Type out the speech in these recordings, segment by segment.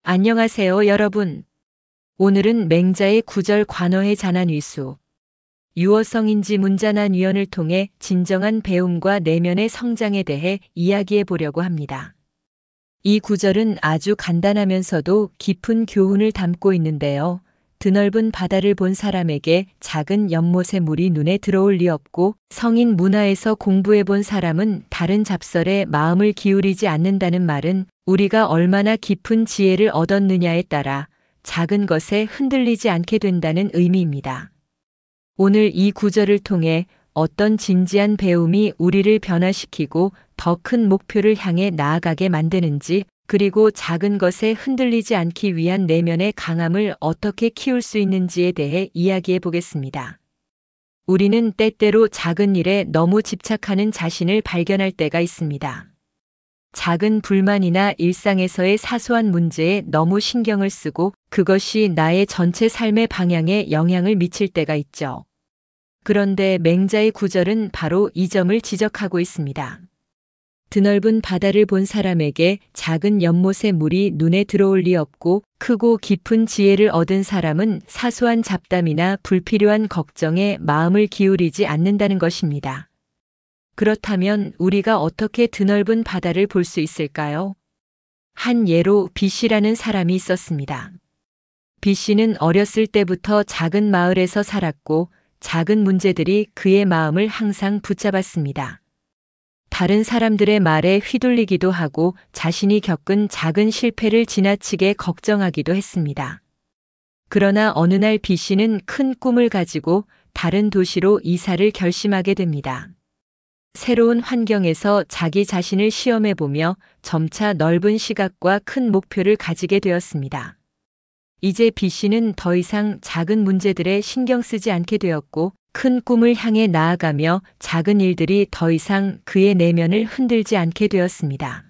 안녕하세요, 여러분. 오늘은 맹자의 구절 관어의 자난위수, 유어성인지 문자난 위원을 통해 진정한 배움과 내면의 성장에 대해 이야기해 보려고 합니다. 이 구절은 아주 간단하면서도 깊은 교훈을 담고 있는데요. 드넓은 바다를 본 사람에게 작은 연못의 물이 눈에 들어올 리 없고, 성인 문화에서 공부해 본 사람은 다른 잡설에 마음을 기울이지 않는다는 말은 우리가 얼마나 깊은 지혜를 얻었느냐에 따라 작은 것에 흔들리지 않게 된다는 의미입니다. 오늘 이 구절을 통해 어떤 진지한 배움이 우리를 변화시키고 더 큰 목표를 향해 나아가게 만드는지, 그리고 작은 것에 흔들리지 않기 위한 내면의 강함을 어떻게 키울 수 있는지에 대해 이야기해 보겠습니다. 우리는 때때로 작은 일에 너무 집착하는 자신을 발견할 때가 있습니다. 작은 불만이나 일상에서의 사소한 문제에 너무 신경을 쓰고 그것이 나의 전체 삶의 방향에 영향을 미칠 때가 있죠. 그런데 맹자의 구절은 바로 이 점을 지적하고 있습니다. 드넓은 바다를 본 사람에게 작은 연못의 물이 눈에 들어올 리 없고, 크고 깊은 지혜를 얻은 사람은 사소한 잡담이나 불필요한 걱정에 마음을 기울이지 않는다는 것입니다. 그렇다면 우리가 어떻게 드넓은 바다를 볼 수 있을까요? 한 예로 비씨라는 사람이 있었습니다. 비씨는 어렸을 때부터 작은 마을에서 살았고, 작은 문제들이 그의 마음을 항상 붙잡았습니다. 다른 사람들의 말에 휘둘리기도 하고 자신이 겪은 작은 실패를 지나치게 걱정하기도 했습니다. 그러나 어느 날 비씨는 큰 꿈을 가지고 다른 도시로 이사를 결심하게 됩니다. 새로운 환경에서 자기 자신을 시험해 보며 점차 넓은 시각과 큰 목표를 가지게 되었습니다. 이제 비씨는 더 이상 작은 문제들에 신경 쓰지 않게 되었고, 큰 꿈을 향해 나아가며 작은 일들이 더 이상 그의 내면을 흔들지 않게 되었습니다.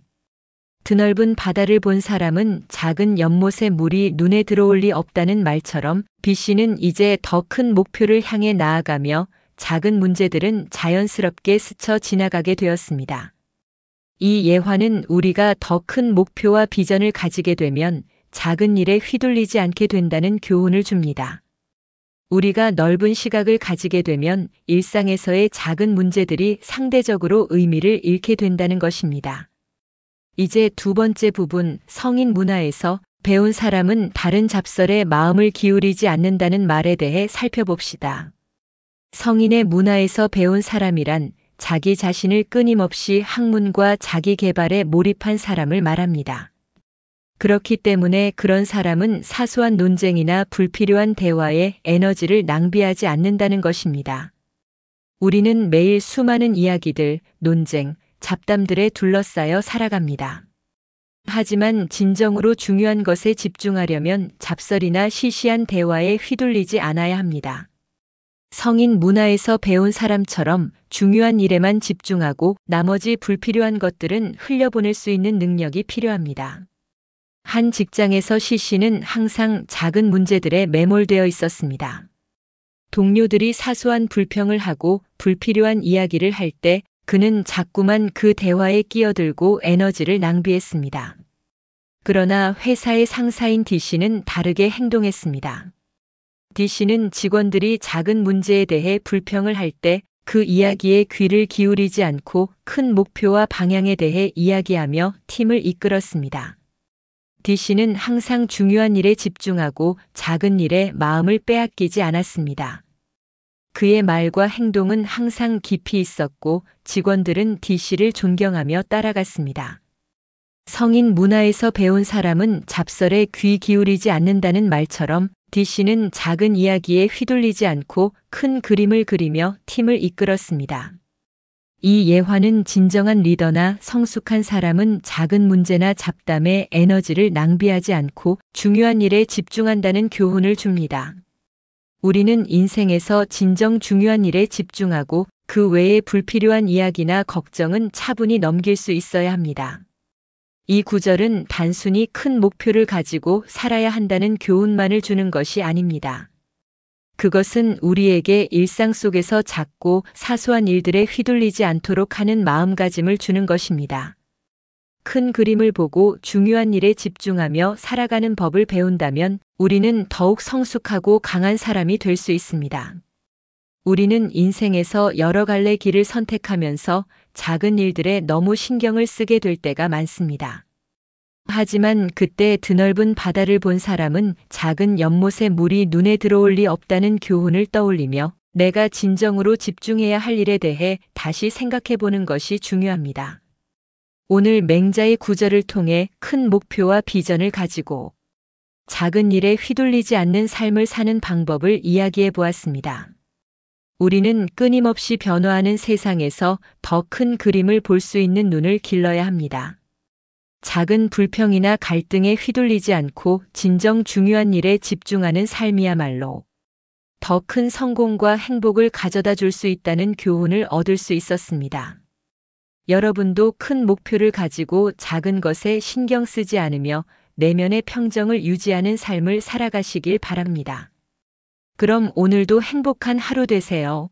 드넓은 바다를 본 사람은 작은 연못의 물이 눈에 들어올 리 없다는 말처럼 비씨는 이제 더 큰 목표를 향해 나아가며 작은 문제들은 자연스럽게 스쳐 지나가게 되었습니다. 이 예화는 우리가 더 큰 목표와 비전을 가지게 되면 작은 일에 휘둘리지 않게 된다는 교훈을 줍니다. 우리가 넓은 시각을 가지게 되면 일상에서의 작은 문제들이 상대적으로 의미를 잃게 된다는 것입니다. 이제 두 번째 부분, 성인 문화에서 배운 사람은 다른 잡설에 마음을 기울이지 않는다는 말에 대해 살펴봅시다. 성인의 문화에서 배운 사람이란 자기 자신을 끊임없이 학문과 자기 개발에 몰입한 사람을 말합니다. 그렇기 때문에 그런 사람은 사소한 논쟁이나 불필요한 대화에 에너지를 낭비하지 않는다는 것입니다. 우리는 매일 수많은 이야기들, 논쟁, 잡담들에 둘러싸여 살아갑니다. 하지만 진정으로 중요한 것에 집중하려면 잡설이나 시시한 대화에 휘둘리지 않아야 합니다. 성인 문화에서 배운 사람처럼 중요한 일에만 집중하고 나머지 불필요한 것들은 흘려보낼 수 있는 능력이 필요합니다. 한 직장에서 시씨는 항상 작은 문제들에 매몰되어 있었습니다. 동료들이 사소한 불평을 하고 불필요한 이야기를 할 때 그는 자꾸만 그 대화에 끼어들고 에너지를 낭비했습니다. 그러나 회사의 상사인 D씨는 다르게 행동했습니다. D씨는 직원들이 작은 문제에 대해 불평을 할 때 그 이야기에 귀를 기울이지 않고 큰 목표와 방향에 대해 이야기하며 팀을 이끌었습니다. D씨는 항상 중요한 일에 집중하고 작은 일에 마음을 빼앗기지 않았습니다. 그의 말과 행동은 항상 깊이 있었고 직원들은 D씨를 존경하며 따라갔습니다. 성인 문화에서 배운 사람은 잡설에 귀 기울이지 않는다는 말처럼 D씨는 작은 이야기에 휘둘리지 않고 큰 그림을 그리며 팀을 이끌었습니다. 이 예화는 진정한 리더나 성숙한 사람은 작은 문제나 잡담에 에너지를 낭비하지 않고 중요한 일에 집중한다는 교훈을 줍니다. 우리는 인생에서 진정 중요한 일에 집중하고 그 외의 불필요한 이야기나 걱정은 차분히 넘길 수 있어야 합니다. 이 구절은 단순히 큰 목표를 가지고 살아야 한다는 교훈만을 주는 것이 아닙니다. 그것은 우리에게 일상 속에서 작고 사소한 일들에 휘둘리지 않도록 하는 마음가짐을 주는 것입니다. 큰 그림을 보고 중요한 일에 집중하며 살아가는 법을 배운다면 우리는 더욱 성숙하고 강한 사람이 될 수 있습니다. 우리는 인생에서 여러 갈래 길을 선택하면서 작은 일들에 너무 신경을 쓰게 될 때가 많습니다. 하지만 그때 드넓은 바다를 본 사람은 작은 연못에 물이 눈에 들어올 리 없다는 교훈을 떠올리며 내가 진정으로 집중해야 할 일에 대해 다시 생각해 보는 것이 중요합니다. 오늘 맹자의 구절을 통해 큰 목표와 비전을 가지고 작은 일에 휘둘리지 않는 삶을 사는 방법을 이야기해 보았습니다. 우리는 끊임없이 변화하는 세상에서 더 큰 그림을 볼 수 있는 눈을 길러야 합니다. 작은 불평이나 갈등에 휘둘리지 않고 진정 중요한 일에 집중하는 삶이야말로 더 큰 성공과 행복을 가져다 줄 수 있다는 교훈을 얻을 수 있었습니다. 여러분도 큰 목표를 가지고 작은 것에 신경 쓰지 않으며 내면의 평정을 유지하는 삶을 살아가시길 바랍니다. 그럼 오늘도 행복한 하루 되세요.